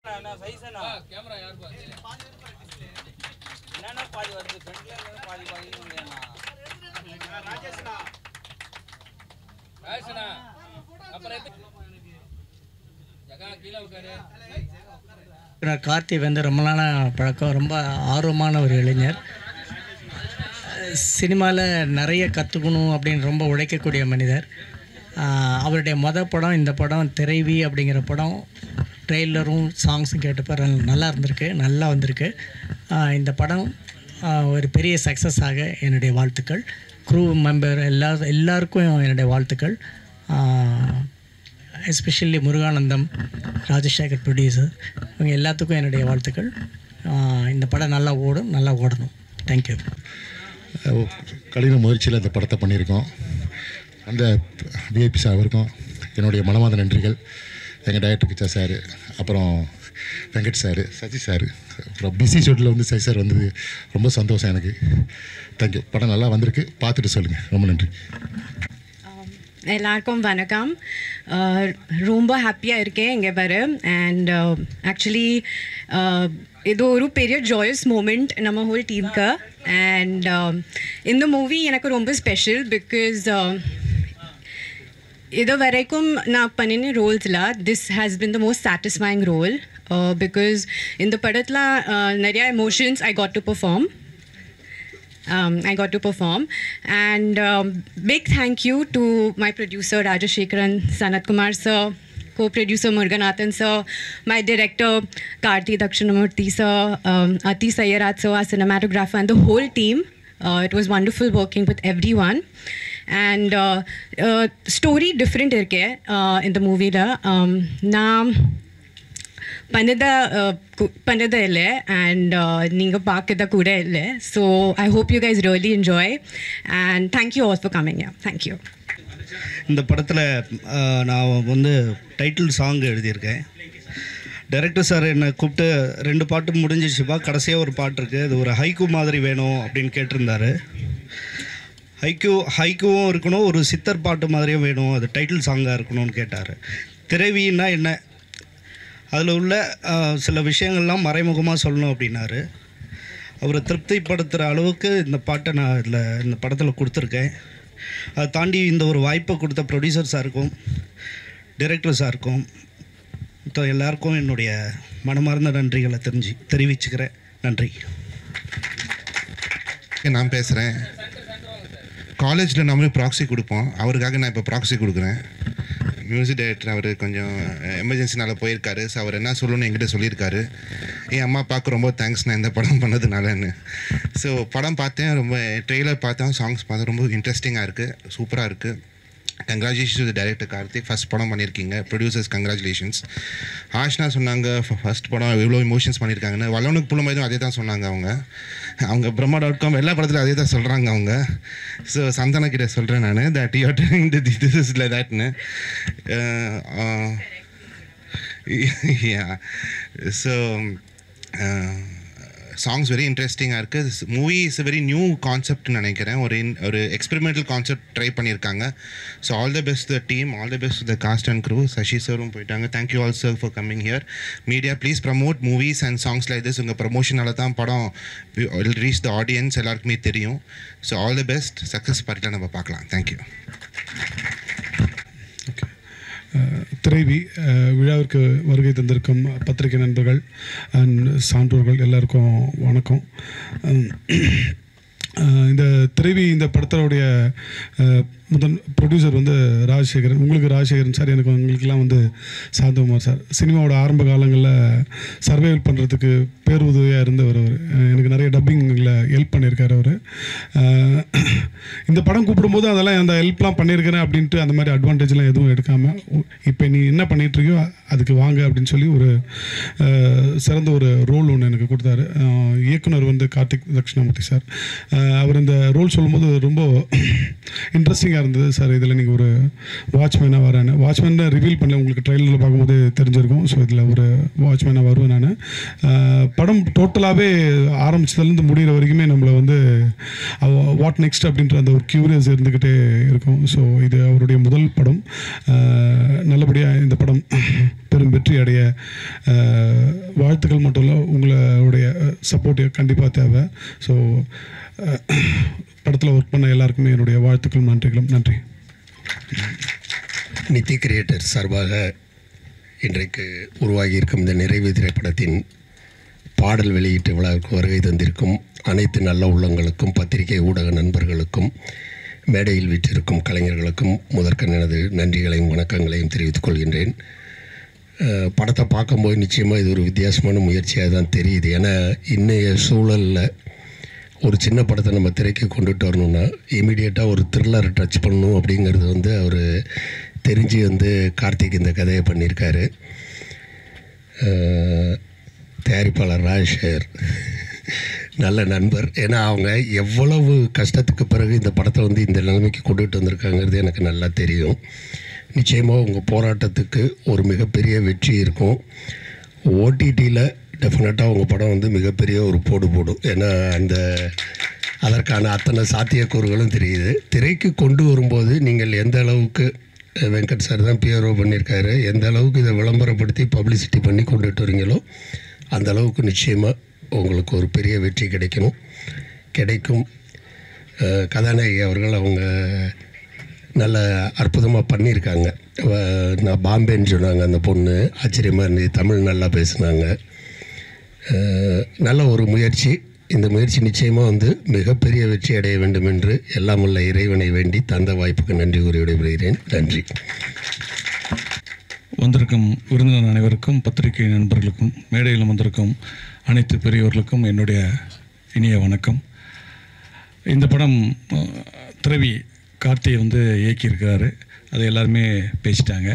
Camera யார் பாதி என்னன்னா பாதி வருது ஃப்ரண்ட்ல இருந்து பாதி ராஜேஷ்னா அப்புறம் ஜகா கீழ உட்காரு. கார்த்தி வந்து ரொம்ப நாளாக பழக்கம், ரொம்ப ஆர்வமான ஒரு இளைஞர். சினிமாவில் நிறைய கற்றுக்கணும் அப்படின்னு ரொம்ப உழைக்கக்கூடிய மனிதர். அவருடைய படம் இந்த படம் திரைவி அப்படிங்கிற படம் ட்ரெய்லரும் சாங்ஸும் கேட்டப்போ நல்லா இருந்திருக்கு, நல்லா வந்திருக்கு. இந்த படம் ஒரு பெரிய சக்ஸஸாக என்னுடைய வாழ்த்துக்கள். க்ரூ மெம்பர் எல்லாருக்கும் என்னுடைய வாழ்த்துக்கள். எஸ்பெஷலி முருகானந்தம், ராஜசேகர் ப்ரொடியூசர், இவங்க எல்லாத்துக்கும் என்னுடைய வாழ்த்துக்கள். இந்த படம் நல்லா ஓடணும். தேங்க்யூ. கடின முயற்சியில் இந்த படத்தை பண்ணியிருக்கோம். அந்த விஐபி சார் அவருக்கும் என்னுடைய மனமார்ந்த நன்றிகள். எங்கள் டைரக்டர் கிச்சா சார், அப்புறம் வெங்கட் சார், சசி சார், அப்புறம் பிசி ஷெட்யூலில் வந்து சசி சார் வந்தது ரொம்ப சந்தோஷம் எனக்கு. தேங்க்யூ. படம் நல்லா வந்திருக்கு, பார்த்துட்டு சொல்லுங்கள். ரொம்ப நன்றி. எல்லாருக்கும் வணக்கம். ரொம்ப ஹாப்பியாக இருக்கேன் இங்கே வர. அண்ட் ஆக்சுவலி இது ஒரு பெரிய ஜாயஸ் மூமெண்ட் நம்ம ஹோல் டீமுக்கு. அண்ட் இந்த மூவி எனக்கு ரொம்ப ஸ்பெஷல் பிகாஸ் இது வரைக்கும் நான் பண்ணின ரோல்ஸில் this has been the most satisfying role because இந்த படத்தில் நிறையா emotions I got to perform. And big thank you to my producer Rajashekaran, Sanat Kumar sir, co-producer Muruganathan sir, my director Karthi Dakshinamurthy sir, Ati Sayyaraj sir, our cinematographer, and the whole team. It was wonderful working with everyone. And story different irke in the movie la na பண்ணதே இல்லை and நீங்கள் பார்க்கத கூட இல்லை. So I hope you guys really enjoy and thank you all for coming. Thank you. இந்த படத்தில் நான் வந்து title song எழுதியிருக்கேன். டைரக்டர் சார் என்னை கூப்பிட்டு 2 பாட்டு முடிஞ்சிச்சுப்பா, கடைசியாக ஒரு பாட்டு இருக்குது, அது ஒரு ஹைக்கூ மாதிரி வேணும் அப்படின்னு கேட்டிருந்தாரு. ஹைக்கூவும் இருக்கணும், ஒரு சித்தர் பாட்டு மாதிரியும் வேணும், அது டைட்டில் சாங்காக இருக்கணும்னு கேட்டார். திரைவின்னா என்ன, அதில் உள்ள சில விஷயங்கள்லாம் மறைமுகமாக சொல்லணும் அப்படின்னாரு. அவரை திருப்திப்படுத்துகிற அளவுக்கு இந்த பாட்டை நான் இந்த படத்தில் கொடுத்துருக்கேன். அதை தாண்டி இந்த ஒரு வாய்ப்பை கொடுத்த ப்ரொடியூசர் சாருக்கும் டைரக்டர் சாருக்கும் எல்லாருக்கும் என்னுடைய மனமார்ந்த நன்றிகளை தெரிவிச்சுக்கிறேன். நன்றி. நான் பேசுகிறேன். காலேஜில் நம்மளும் ப்ராக்ஸி கொடுப்போம், அவருக்காக நான் இப்போ ப்ராக்ஸி கொடுக்குறேன். மியூசிக் டைரக்டர் அவர் கொஞ்சம் எமர்ஜென்சினால் போயிருக்காரு. ஸோ அவர் என்ன சொல்லணும்னு என்கிட்ட சொல்லியிருக்காரு. என் அம்மா அப்பாவுக்கு ரொம்ப தேங்க்ஸ் நான் இந்த படம் பண்ணதுனாலன்னு. ஸோ படம் பார்த்தேன், ரொம்ப ட்ரெய்லர் பார்த்தேன், சாங்ஸ் பார்த்தேன், ரொம்ப இன்ட்ரெஸ்டிங்காக இருக்குது, சூப்பராக இருக்குது. Congratulations to director Karthik, first படம் பண்ணியிருக்கீங்க. Producers congratulations. ஆஷ்னா சொன்னாங்க ஃபஸ்ட் படம் எவ்வளோ இமோஷன்ஸ் பண்ணியிருக்காங்கன்னு. வல்லவனுக்கு புலமைதும் அதே தான் சொன்னாங்க. அவங்க Brahma.com எல்லா படத்துலையும் அதே தான் சொல்கிறாங்க அவங்க. ஸோ சந்தனா கிட்ட சொல்கிறேன் நான், that you are telling this is like தட்னு. ஸோ சாங்ஸ் வெரி இன்ட்ரெஸ்டிங்காக இருக்குது. Movie is a very new கான்செப்ட்னு நினைக்கிறேன். ஒரு எக்ஸ்பெரிமெண்டல் கான்செப்ட் ட்ரை பண்ணியிருக்காங்க. So all the best the team, all the best the cast and crew. Sasi சாரும் போயிட்டாங்க. Thank you all sir for coming here. Media please promote movies and songs like this. உங்கள் ப்ரமோஷனால தான் படம் ரீச் த ஆடியன்ஸ், எல்லாருக்குமே தெரியும். So all the best, success பார்ட்டியில் நம்ம பார்க்கலாம். தேங்க்யூ. திரைவி விழாவிற்கு வருகை தந்திருக்கும் பத்திரிகை நண்பர்கள் அண்ட் சான்றோர்கள் எல்லாருக்கும் வணக்கம். இந்த திரைவி இந்த படத்தோடைய முதல் ப்ரொடியூசர் வந்து ராஜசேகரன். உங்களுக்கு ராஜசேகரன் சார், எனக்கு உங்களுக்கெல்லாம் வந்து சாந்தகுமார் சார். சினிமாவோட ஆரம்ப காலங்களில் சர்வைவல் பண்ணுறதுக்கு பேருதவியாக இருந்தவர் அவர். எனக்கு நிறைய டப்பிங்கில் ஹெல்ப் பண்ணியிருக்கார் அவர். இந்த படம் கூப்பிடும்போது அதெல்லாம் அந்த ஹெல்ப்லாம் பண்ணியிருக்கிறேன் அப்படின்ட்டு அந்த மாதிரி அட்வான்டேஜ்லாம் எதுவும் எடுக்காமல், இப்போ நீ என்ன பண்ணிகிட்ருக்கியோ அதுக்கு வாங்க அப்படின்னு சொல்லி ஒரு சிறந்த ஒரு ரோல் ஒன்று எனக்கு கொடுத்தாரு. இயக்குனர் வந்து கார்த்திக் தக்ஷிணாமூர்த்தி சார். அவர் இந்த ரோல் சொல்லும்போது ரொம்ப இன்ட்ரெஸ்டிங்காக ஷாக்கிங்காக இருந்தது சார். இதில் நீங்கள் ஒரு வாட்ச்மேனாக வரேன்னு, வாட்ச்மேனை ரிவீல் பண்ணல, உங்களுக்கு ட்ரெயிலரில் பார்க்கும்போது தெரிஞ்சிருக்கும். ஸோ இதில் ஒரு வாட்ச்மேனாக வருவேன் நான். படம் டோட்டலாகவே ஆரம்பிச்சதுலேருந்து முடிகிற வரைக்குமே நம்மளை வந்து வாட் நெக்ஸ்ட் அப்படின்ற அந்த ஒரு க்யூரியஸ் இருந்துக்கிட்டே இருக்கும். ஸோ இது அவருடைய முதல் படம். நல்லபடியாக இந்த படம் பெரும் வெற்றி அடைய வாழ்த்துக்கள் மட்டும் இல்லை, உங்களுடைய சப்போர்ட் கண்டிப்பாக தேவை. ஸோ படத்தில் ஒர்க் பண்ண எல்லாருக்குமே என்னுடைய வாழ்த்துக்கள் நன்றிகளும். நன்றி. நித்தி கிரியேட்டர் சார்பாக இன்றைக்கு உருவாகி இருக்கும் இந்த நிறைவு திரைப்படத்தின் பாடல் வெளியீட்டு விழாவிற்கு வருகை தந்திருக்கும் அனைத்து நல்ல உள்ளங்களுக்கும், பத்திரிகை ஊடக நண்பர்களுக்கும், மேடையில் வீற்றிருக்கும் கலைஞர்களுக்கும் முதற்கண் எனது நன்றிகளையும் வணக்கங்களையும் தெரிவித்துக் கொள்கின்றேன். படத்தை பார்க்கும்போது நிச்சயமாக இது ஒரு வித்தியாசமான முயற்சியாக தான் தெரியுது. ஏன்னா இன்றைய சூழலில் ஒரு சின்ன படத்தை நம்ம திரைக்கு கொண்டுட்டு வரணும்னா இமீடியட்டாக ஒரு த்ரில்லரை டச் பண்ணணும் அப்படிங்கிறது வந்து அவர் தெரிஞ்சு வந்து கார்த்திக் இந்த கதையை பண்ணியிருக்காரு. தயாரிப்பாளர் ராஜசேகர் நல்ல நண்பர். ஏன்னா அவங்க எவ்வளவு கஷ்டத்துக்கு பிறகு இந்த படத்தை வந்து இந்த நிலைமைக்கு கொண்டுகிட்டு வந்திருக்காங்கிறது எனக்கு நல்லா தெரியும். நிச்சயமாக உங்கள் போராட்டத்துக்கு ஒரு மிகப்பெரிய வெற்றி இருக்கும். ஓடிடியில் டெஃபினட்டாக உங்கள் படம் வந்து மிகப்பெரிய ஒரு போடும். ஏன்னா அதற்கான அத்தனை சாத்தியக்கூறுகளும் தெரியுது. திரைக்கு கொண்டு வரும்போது நீங்கள் எந்த அளவுக்கு, வெங்கட் சார் தான் பிஆர்ஓ பண்ணியிருக்காரு, எந்த அளவுக்கு இதை விளம்பரப்படுத்தி பப்ளிசிட்டி பண்ணி கொண்டுட்டு வரீங்களோ அந்த அளவுக்கு நிச்சயமாக உங்களுக்கு ஒரு பெரிய வெற்றி கிடைக்கும். கதாநாயகி அவர்கள் அவங்க நல்ல அற்புதமாக பண்ணியிருக்காங்க. நான் பாம்பேன்னு சொன்னாங்க அந்த பொண்ணு, ஆச்சரியமாக இருந்துச்சு. தமிழ் நல்லா பேசுனாங்க. நல்ல ஒரு முயற்சி. இந்த முயற்சி நிச்சயமாக வந்து மிகப்பெரிய வெற்றி அடைய வேண்டும் என்று எல்லாம் உள்ள இறைவனை வேண்டி தந்த வாய்ப்புக்கு நன்றி கூறி விடைபெறுகிறேன். நன்றி. வந்திருக்கும் விருந்தினர் அனைவருக்கும், பத்திரிகை நண்பர்களுக்கும், மேடையில் வந்திருக்கும் அனைத்து பெரியவர்களுக்கும் என்னுடைய இனிய வணக்கம். இந்த படம் திரவி கார்த்தியை வந்து இயக்கியிருக்கிறாரு. அது எல்லாருமே பேசிட்டாங்க.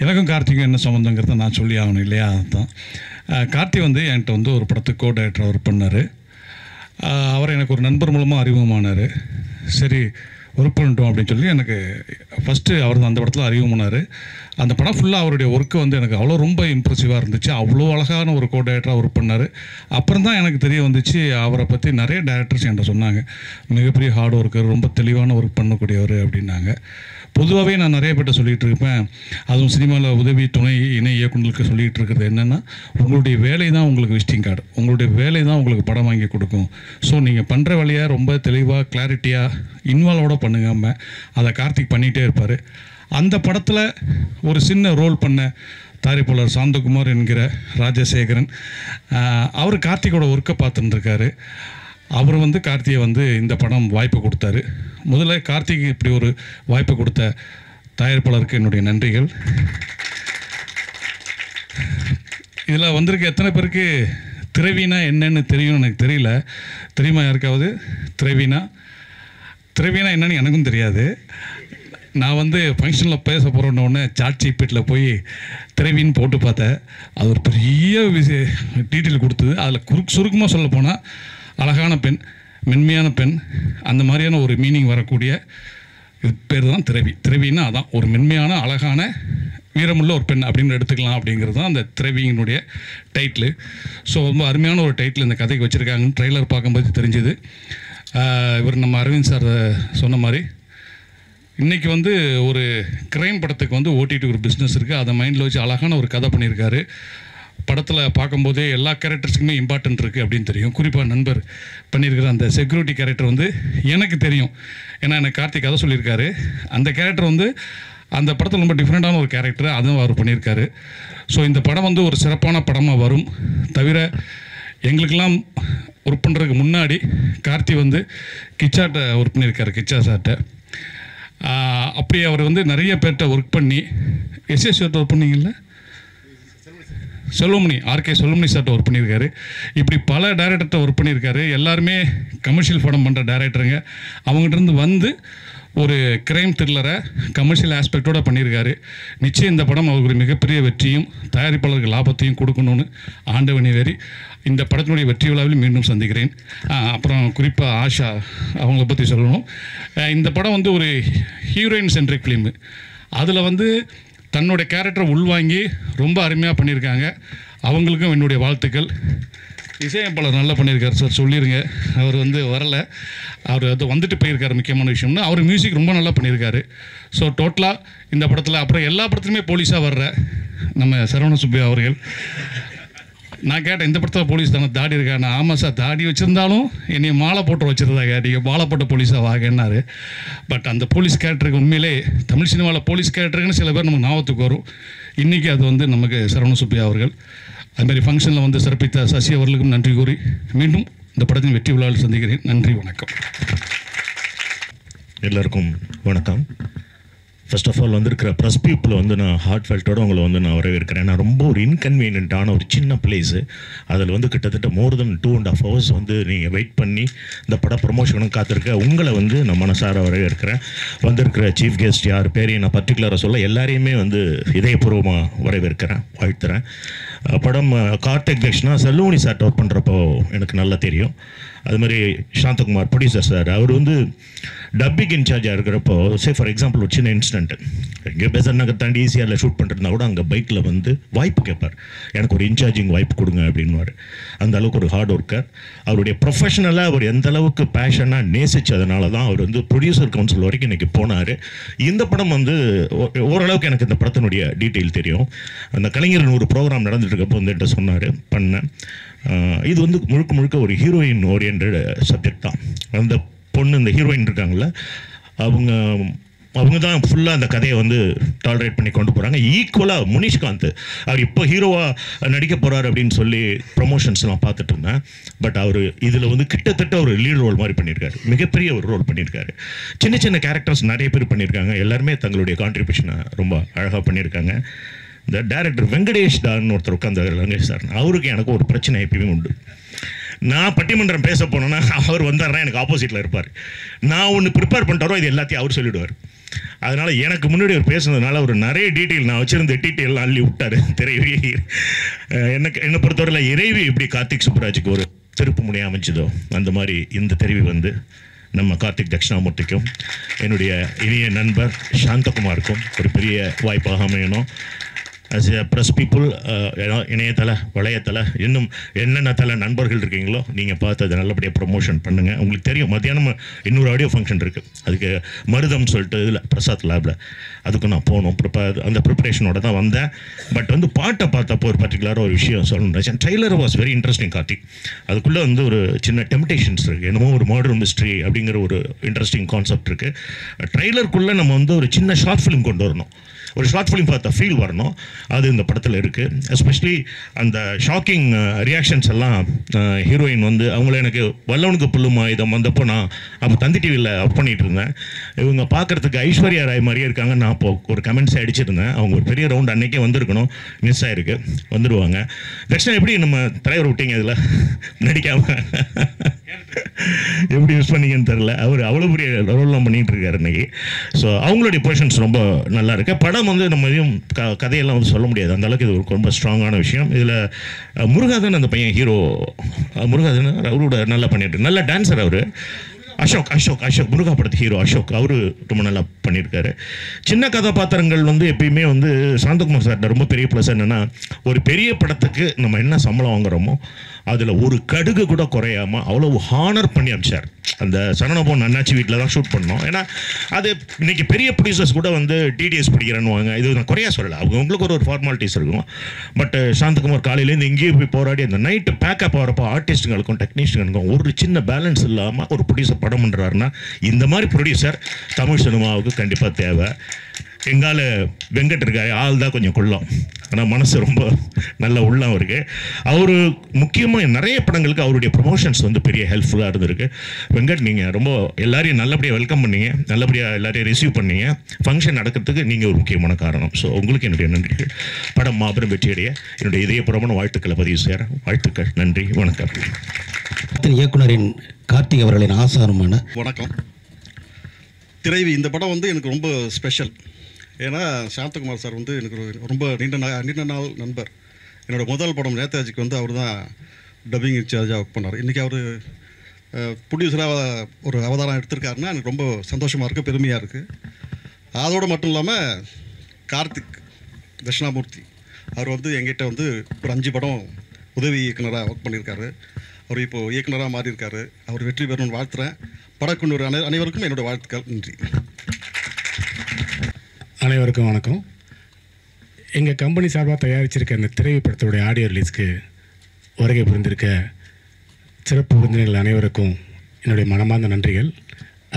எனக்கும் கார்த்திக்கும் என்ன சம்மந்தங்கிறத நான் சொல்லி ஆகணும் இல்லையா? அதுதான். கார்த்தி வந்து என்கிட்ட வந்து ஒரு படத்துக்கு கோ டைரக்டர் ஒர்க் பண்ணார். அவர் எனக்கு ஒரு நண்பர் மூலமாக அறிமுகமானார். சரி ஒர்க் பண்ணிட்டோம் அப்படின்னு சொல்லி எனக்கு ஃபஸ்ட்டு அவர் தான் அந்த படத்தில் அறிமுகமானார். அந்த படம் ஃபுல்லாக அவருடைய ஒர்க்கு வந்து எனக்கு அவ்வளோ ரொம்ப இம்ப்ரெசிவாக இருந்துச்சு. அவ்வளோ அழகான ஒரு கோ டைரக்டராக ஒர்க் பண்ணார். அப்புறம் தான் எனக்கு தெரிய வந்துச்சு அவரை பற்றி நிறைய டைரக்டர்ஸ் என்கிட்ட சொன்னாங்க. மிகப்பெரிய ஹார்ட் ஒர்க்கர், ரொம்ப தெளிவான ஒர்க் பண்ணக்கூடியவர் அப்படின்னாங்க. பொதுவாகவே நான் நிறைய பேர்ட்ட சொல்லிகிட்டு இருப்பேன். அதுவும் சினிமாவில் உதவி துணை இணை இயக்குநர்களுக்கு சொல்லிகிட்டு இருக்கிறது என்னென்னா, உங்களுடைய வேலை தான் உங்களுக்கு விசிட்டிங் கார்டு, உங்களுடைய வேலை தான் உங்களுக்கு படம் வாங்கி கொடுக்கும். ஸோ நீங்கள் பண்ணுற வேலையை ரொம்ப தெளிவாக கிளாரிட்டியாக இன்வால்வோட பண்ணுங்காமல் அதை கார்த்திக் பண்ணிகிட்டே இருப்பார். அந்த படத்தில் ஒரு சின்ன ரோல் பண்ண தயாரிப்பாளர் சாந்தகுமார் என்கிற ராஜசேகரன், அவர் கார்த்திகோட ஒர்க்கை பார்த்துட்டுருக்காரு. அவர் வந்து கார்த்தியை வந்து இந்த படம் வாய்ப்பு கொடுத்தாரு. முதல்ல கார்த்திக் இப்படி ஒரு வாய்ப்பு கொடுத்த தயாரிப்பாளருக்கு என்னுடைய நன்றிகள். இதில் வந்திருக்க எத்தனை பேருக்கு திரவினா என்னன்னு தெரியும்னு எனக்கு தெரியல. தெரியுமா யாருக்காவது? திரவினா என்னன்னு எனக்கும் தெரியாது. நான் வந்து ஃபங்க்ஷனில் பேச போகிறோன்னொடனே சாட்ஜிபீட்டில் போய் திரவின்னு போட்டு பார்த்தேன். அது ஒரு பெரிய டீட்டெயில் கொடுத்தது. அதில் சுருக்கமாக சொல்ல போனால் அழகான பெண், மென்மையான பெண், அந்த மாதிரியான ஒரு மீனிங் வரக்கூடிய இது பேர் தான் திரவி. திரவின்னா அதான் ஒரு மென்மையான அழகான வீரமுள்ள ஒரு பெண் அப்படின்னு எடுத்துக்கலாம். அப்படிங்கிறது தான் அந்த திரவியினுடைய டைட்டிலு. ஸோ ரொம்ப அருமையான ஒரு டைட்டில் இந்த கதைக்கு வச்சுருக்காங்கன்னு ட்ரெய்லர் பார்க்கும்போது தெரிஞ்சுது. இவர் நம்ம அரவிந்த் சார் சொன்ன மாதிரி இன்றைக்கி வந்து ஒரு க்ரைம் படத்துக்கு வந்து ஓடிடி ஒரு பிஸ்னஸ் இருக்குது. அதை மைண்டில் வச்சு அழகான ஒரு கதை பண்ணியிருக்காரு. படத்தில் பார்க்கும்போதே எல்லா கேரக்டர்ஸுக்குமே இம்பார்ட்டன்ட் இருக்குது அப்படின்னு தெரியும். குறிப்பாக நண்பர் பண்ணியிருக்கிற அந்த செக்யூரிட்டி கேரக்டர் வந்து எனக்கு தெரியும். ஏன்னா எனக்கு கார்த்திக் கதை சொல்லியிருக்காரு. அந்த கேரக்டர் வந்து அந்த படத்தில் ரொம்ப டிஃப்ரெண்ட்டான ஒரு கேரக்டர், அதுவும் அவர் பண்ணியிருக்காரு. ஸோ இந்த படம் வந்து ஒரு சிறப்பான படமாக வரும். தவிர எங்களுக்கெல்லாம் ஒர்க் பண்ணுறதுக்கு முன்னாடி கார்த்தி வந்து கிச்சாட்ட ஒர்க் பண்ணியிருக்காரு, கிச்சா சார்ட்ட. அப்படி அவர் வந்து நிறைய பேர்கிட்ட ஒர்க் பண்ணி எஸ்எஸ்ஆர்ட்ட ஒர்க் பண்ணிங்கல்ல, செல்வமணி, ஆர்கே செல்வமணி சார்ட்ட ஒர்க் பண்ணியிருக்காரு. இப்படி பல டைரக்டர்கிட்ட ஒர்க் பண்ணியிருக்காரு. எல்லாருமே கமர்ஷியல் படம் பண்ணுற டைரக்டருங்க. அவங்ககிட்ட இருந்து வந்து ஒரு கிரைம் த்ரில்லரை கமர்ஷியல் ஆஸ்பெக்டோடு பண்ணியிருக்காரு. நிச்சயம் இந்த படம் அவருக்கு ஒரு மிகப்பெரிய வெற்றியும் தயாரிப்பாளருக்கு லாபத்தையும் கொடுக்கணும்னு ஆண்டவனை வேறி இந்த படத்தினுடைய வெற்றி விழாவில் மீண்டும் சந்திக்கிறேன். அப்புறம் குறிப்பாக ஆஷா அவங்கள பற்றி சொல்லணும். இந்த படம் வந்து ஒரு ஹீரோயின் சென்ட்ரிக் ஃபிலிமு. அதில் வந்து தன்னுடைய கேரக்டரை உள்வாங்கி ரொம்ப அருமையாக பண்ணியிருக்காங்க. அவங்களுக்கும் என்னுடைய வாழ்த்துக்கள். இசையமைப்பாளர் நல்லா பண்ணியிருக்காரு சார், சொல்லிடுங்க. அவர் வந்து வரலை, அவர் அது வந்துட்டு போயிருக்காரு. முக்கியமான விஷயம்னா அவர் மியூசிக் ரொம்ப நல்லா பண்ணியிருக்காரு. ஸோ டோட்டலாக இந்த படத்தில் அப்புறம் எல்லா படத்துலையுமே போலீஸாக வர்ற நம்ம சரவண சுப்பையா அவர்கள், நான் கேட்டேன் இந்த படத்தில் போலீஸ் தானே தாடி இருக்காண்ணா. ஆமாம் சார், தாடி வச்சுருந்தாலும் என்னை மாலை போட்டு வச்சுருந்தாங்க, நீங்கள் மாலை போட்ட போலீஸாக வாங்கினார். பட் அந்த போலீஸ் கேரக்டருக்கு உண்மையிலே தமிழ் சினிமாவில் போலீஸ் கேரக்டருக்குன்னு சில பேர் நமக்கு ஞாபகத்துக்கு வரும். இன்றைக்கி அது வந்து நமக்கு சரவண சுப்பையா அவர்கள். அதுமாதிரி ஃபங்க்ஷனில் வந்து சிறப்பித்த சசி அவர்களுக்கும் நன்றி கூறி மீண்டும் இந்த படத்தின் வெற்றி விழாவில் சந்திக்கிறேன். நன்றி, வணக்கம். எல்லாருக்கும் வணக்கம். ஃபர்ஸ்ட் ஆஃப் ஆல் வந்திருக்கிற ப்ரெஸ் பீப்புளை வந்து நான் ஹார்ட் ஃபெல்ட்டோடு உங்களை வந்து நான் வரவேற்கிறேன். நான் ரொம்ப ஒரு இன்கன்வீனியன்ட்டான ஒரு சின்ன பிளேஸு, அதில் வந்து கிட்டத்தட்ட மோர் தென் 2.5 hours வந்து நீங்கள் வெயிட் பண்ணி இந்த பட ப்ரொமோஷனும் காத்திருக்க உங்களை வந்து நான் மனசார வரவேற்கிறேன். வந்திருக்கிற சீஃப் கெஸ்ட் யார் பேரையும் நான் பர்டிகுலராக சொல்ல, எல்லாரையுமே வந்து இதயபூர்வமாக வரவேற்கிறேன், வாழ்த்துறேன். படம் கார்த்திக் தக்ஷனா செல்லுமணி சார் ஒர்க் பண்ணுறப்போ எனக்கு நல்லா தெரியும். அதுமாதிரி சாந்தகுமார் ப்ரொடியூசர் சார், அவர் வந்து டப்பிங் இன்சார்ஜாக இருக்கிறப்போ ஃபார் எக்ஸாம்பிள் ஒரு சின்ன இன்சிடென்ட், இங்கே பெசன் நகர் தாண்டி ஈஸியாக ஷூட் பண்ணுறதுனா கூட அங்கே பைக்கில் வந்து வாய்ப்பு கேட்பார், எனக்கு ஒரு இன்சார்ஜிங் வாய்ப்பு கொடுங்க அப்படின்வார். அந்த அளவுக்கு ஒரு ஹார்ட் ஒர்க்கர். அவருடைய ப்ரொஃபஷனலாக அவர் எந்த அளவுக்கு பேஷனாக நேசித்ததுனால தான் அவர் வந்து ப்ரொடியூசர் கவுன்சில் வரைக்கும் இன்றைக்கி போனார். இந்த படம் வந்து ஓரளவுக்கு எனக்கு இந்த படத்தினுடைய டீட்டெயில் தெரியும். அந்த கலைஞர் ஒரு ப்ரோக்ராம் நடந்துட்டு இருக்கப்போ வந்துட்டு சொன்னார், பண்ணேன். இது வந்து முழுக்க முழுக்க ஒரு ஹீரோயின் ஓரியன்ட் சப்ஜெக்ட் தான். அந்த பொண்ணு, இந்த ஹீரோயின் இருக்காங்கள, அவங்க தான் ஃபுல்லாக அந்த கதையை வந்து டாலரேட் பண்ணி கொண்டு போகிறாங்க. ஈக்குவலாக முனிஷ்காந்த் அவர் இப்போ ஹீரோவாக நடிக்க போகிறார் அப்படின்னு சொல்லி ப்ரொமோஷன்ஸ்லாம் பார்த்துட்டு இருந்தேன். பட் அவர் இதில் வந்து கிட்டத்தட்ட ஒரு லீட் ரோல் மாதிரி பண்ணியிருக்காரு, மிகப்பெரிய ஒரு ரோல் பண்ணியிருக்காரு. சின்ன சின்ன கேரக்டர்ஸ் நிறைய பேர் பண்ணியிருக்காங்க, எல்லாருமே தங்களுடைய கான்ட்ரிபியூஷனை ரொம்ப அழகாக பண்ணியிருக்காங்க. இந்த டைரக்டர் வெங்கடேஷ் தான்னு ஒருத்தர் உட்காந்து வெங்கடேஷ் சார், அவருக்கு எனக்கு ஒரு பிரச்சனை எப்பயுமே உண்டு. நான் பட்டிமன்றம் பேச போனேன்னா அவர் வந்தார்னா எனக்கு ஆப்போசிட்டில் இருப்பார். நான் ஒன்று ப்ரிப்பேர் பண்ணிட்டாரோ இது எல்லாத்தையும் அவர் சொல்லிவிடுவார். அதனால் எனக்கு முன்னாடி அவர் பேசுனதுனால ஒரு நிறைய டீட்டெயில் நான் வச்சுருந்த டீட்டெயிலாம் அள்ளி விட்டார். என்னை பொறுத்தவரையில் இறைவி எப்படி கார்த்திக் சுப்புராஜுக்கு ஒரு திருப்பு முனையாக அமைச்சதோ அந்த மாதிரி இந்த தெரிவி வந்து நம்ம கார்த்திக் தட்சிணாமூர்த்திக்கும் என்னுடைய இனிய நண்பர் சாந்தகுமாருக்கும் ஒரு பெரிய வாய்ப்பாக அமையணும். ஆஸ் எ ப்ரெஸ் பீப்புள், இணையதள வளையத்தள இன்னும் என்னென்ன தலை நண்பர்கள் இருக்கீங்களோ நீங்கள் பார்த்து அதை நல்லபடியாக ப்ரொமோஷன் பண்ணுங்கள். உங்களுக்கு தெரியும் மத்தியானம் இன்னொரு ஆடியோ ஃபங்க்ஷன் இருக்குது, அதுக்கு மருதம் சொல்லிட்டு இதில் பிரசாத் லேபில், அதுக்கு நான் போகணும். அந்த ப்ரிப்பரேஷனோட தான் வந்தேன். பட் வந்து பாட்டை பார்த்தப்போ ஒரு பர்டிகுலராக ஒரு விஷயம் சொல்லணும். Trailer was very interesting Karthik. அதுக்குள்ளே வந்து ஒரு சின்ன டெம்டேஷன்ஸ் இருக்குது, என்னமோ ஒரு மர்டர் மிஸ்ட்ரி அப்படிங்கிற ஒரு இன்ட்ரெஸ்டிங் கான்செப்ட் இருக்குது. ட்ரெய்லருக்குள்ளே நம்ம வந்து ஒரு சின்ன ஷார்ட் ஃபிலிம் கொண்டு வரணும், ஒரு ஷார்ட் ஃபிலிம் பார்த்த ஃபீல் வரணும். அது இந்த படத்தில் இருக்குது. எஸ்பெஷலி அந்த ஷாக்கிங் ரியாக்ஷன்ஸ் எல்லாம் ஹீரோயின் வந்து அவங்கள எனக்கு வல்லவனுக்கு புல்லுமா இதை வந்தப்போ நான் அப்போ தந்தி டிவியில் ஒர்க் பண்ணிகிட்டு இருந்தேன். இவங்க பார்க்குறதுக்கு ஐஸ்வர்யா ராய் மாதிரியே இருக்காங்க. நான் அப்போ ஒரு கமெண்ட்ஸ் அடிச்சிருந்தேன். அவங்க ஒரு பெரிய ரவுண்ட் அன்றைக்கே வந்திருக்கணும், மிஸ் ஆகிருக்கு, வந்துடுவாங்க. தட்சிணா எப்படி நம்ம தலைவர் விட்டீங்க இதில் நடிக்காமல், எப்படி யூஸ் பண்ணீங்கன்னு தெரில. அவர் அவ்வளோ பெரிய ரோல்லாம் பண்ணிகிட்டு இருக்காரு இன்றைக்கி. ஸோ அவங்களுடைய பொசிஷன்ஸ் ரொம்ப நல்லா இருக்குது. படம் வந்து நம்ம எதுவும் கதையெல்லாம் வந்து சொல்ல முடியாது, அந்த அளவுக்கு இது ஒரு ரொம்ப ஸ்ட்ராங்கான விஷயம். இதில் முருகாதன் அந்த பையன் ஹீரோ, முருகாதன் அவரோட நல்லா பண்ணிட்டு, நல்ல டான்ஸர் அவர். அசோக் முருகா படத்து ஹீரோ அசோக், அவரு ரொம்ப நல்லா பண்ணியிருக்காரு. சின்ன கதாபாத்திரங்கள் வந்து எப்பயுமே வந்து சாந்தகுமார் சார்ட்ட ரொம்ப பெரிய ப்ளஸ் என்னென்னா, ஒரு பெரிய படத்துக்கு நம்ம என்ன சம்பளம் வாங்குறோமோ அதில் ஒரு கடுகு கூட குறையாமல் அவ்வளோ ஹானர் பண்ணி அமிச்சார். அந்த சரணபோன் அண்ணாச்சி வீட்டில் தான் ஷூட் பண்ணோம். ஏன்னா அது இன்றைக்கி பெரிய ப்ரொடியூசர்ஸ் கூட வந்து டிடிஎஸ் பிடிக்கிறேன்னுவாங்க. இது நான் குறையா சொல்லலை, அவங்களுக்கு ஒரு ஃபார்மாலிட்டிஸ் இருக்கும். பட் சாந்தகுமார் காலையிலேருந்து இங்கேயே போய் போராடி அந்த நைட்டு பேக்கப் ஆகிறப்போ ஆர்டிஸ்ட்டுங்களுக்கும் டெக்னீஷியனுக்கும் ஒரு சின்ன பேலன்ஸ் இல்லாமல் ஒரு ப்ரொடியூசர் படம் பண்ணுறாருன்னா இந்த மாதிரி ப்ரொடியூசர் தமிழ் சினிமாவுக்கு கண்டிப்பாக தேவை. எங்கால வெங்கட் இருக்காரு, ஆள் தான் கொஞ்சம் குள்ளம், ஆனால் மனசு ரொம்ப நல்ல உள்ளம் இருக்குது. அவர் முக்கியமாக நிறைய படங்களுக்கு அவருடைய ப்ரொமோஷன்ஸ் வந்து பெரிய ஹெல்ப்ஃபுல்லாக இருந்திருக்கு. வெங்கட் நீங்கள் ரொம்ப எல்லாரையும் நல்லபடியாக வெல்கம் பண்ணீங்க, நல்லபடியாக எல்லாரையும் ரிசீவ் பண்ணீங்க. ஃபங்க்ஷன் நடக்கிறதுக்கு நீங்கள் ஒரு முக்கியமான காரணம். ஸோ உங்களுக்கு என்னுடைய நன்றிகள். படம் மாபெரும் வெற்றியடைய என்னுடைய இதயபூர்வமான வாழ்த்துக்களை பதிவு செய்கிறேன். வாழ்த்துக்கள், நன்றி, வணக்கம். இயக்குனரின் கார்த்திக் அவர்களின் ஆசாரமான வணக்கம். திரைவி இந்த படம் வந்து எனக்கு ரொம்ப ஸ்பெஷல். ஏன்னா சாந்தகுமார் சார் வந்து எனக்கு ரொம்ப நீண்ட நாள் நண்பர். என்னோடய முதல் படம் நேதாஜிக்கு வந்து அவர் தான் டப்பிங் இன்சார்ஜாக ஒர்க் பண்ணார். இன்றைக்கி அவர் ப்ரொடியூசராக ஒரு அவதாரம் எடுத்திருக்காருன்னா எனக்கு ரொம்ப சந்தோஷமாக இருக்குது, பெருமையாக இருக்குது. அதோடு மட்டும் இல்லாமல் கார்த்திக் தட்சிணாமூர்த்தி அவர் வந்து எங்கிட்ட வந்து ஒரு 5 படம் உதவி இயக்குனராக ஒர்க் பண்ணியிருக்காரு. அவர் இப்போது இயக்குனராக மாறியிருக்காரு. அவர் வெற்றி பெறணும்னு வாழ்த்துறேன். படக்குழு அனைவருக்கும் என்னோடய வாழ்த்துக்கள். நன்றி. அனைவருக்கும் வணக்கம். எங்கள் கம்பெனி சார்பாக தயாரிச்சிருக்க இந்த திரைவி படத்துடைய ஆடியோ ரிலீஸ்க்கு வருகை புரிந்திருக்க சிறப்பு விருந்தினர்கள் அனைவருக்கும் என்னுடைய மனமார்ந்த நன்றிகள்.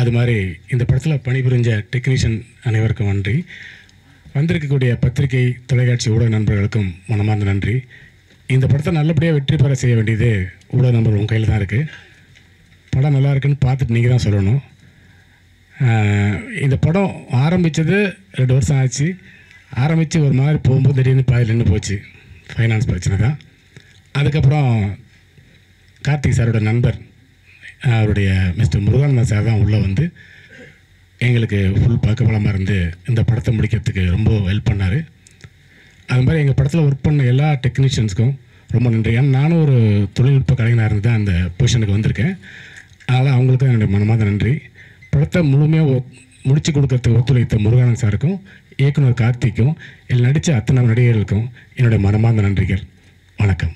அது மாதிரி இந்த படத்தில் பணிபுரிஞ்ச டெக்னீஷியன் அனைவருக்கும் நன்றி. வந்திருக்கக்கூடிய பத்திரிகை தொலைக்காட்சி ஊடக நண்பர்களுக்கும் மனமார்ந்த நன்றி. இந்த படத்தை நல்லபடியாக வெற்றி பெற செய்ய வேண்டியது ஊடக நண்பர்கள் உங்கள் கையில் தான் இருக்குது. படம் நல்லா இருக்குன்னு பார்த்துட்டு நீங்கள் தான் சொல்லணும். இந்த படம் ஆரம்பித்தது 2 வருஷம் ஆச்சு. ஆரம்பித்து ஒரு மாதிரி போகும்போது திடீர்னு பாதியில் நின்று போச்சு. ஃபைனான்ஸ் பிரச்சனை தான். அதுக்கப்புறம் கார்த்திக் சாரோட நண்பர் அவருடைய மிஸ்டர் முருகானந்தன் சார் தான் உள்ளே வந்து எங்களுக்கு ஃபுல் பக்கபலமாக இருந்து இந்த படத்தை முடிக்கிறதுக்கு ரொம்ப ஹெல்ப் பண்ணார். அது மாதிரி எங்கள் படத்தில் ஒர்க் பண்ண எல்லா டெக்னீஷியன்ஸ்க்கும் ரொம்ப நன்றி. ஏன்னா நானும் ஒரு தொழில்நுட்ப கலைஞனாக இருந்து தான் அந்த பொசிஷனுக்கு வந்திருக்கேன். அதனால் அவங்களுக்கும் என்னுடைய மனமார்ந்த நன்றி. படத்தை முழுமையாக முடிச்சு கொடுக்கறதுக்கு ஒத்துழைத்த முருகானந்த் சாருக்கும் இயக்குனர் கார்த்திக்கும் இதில் நடித்த அத்தனை நடிகர்களுக்கும் என்னுடைய மனமார்ந்த நன்றிகள். வணக்கம்.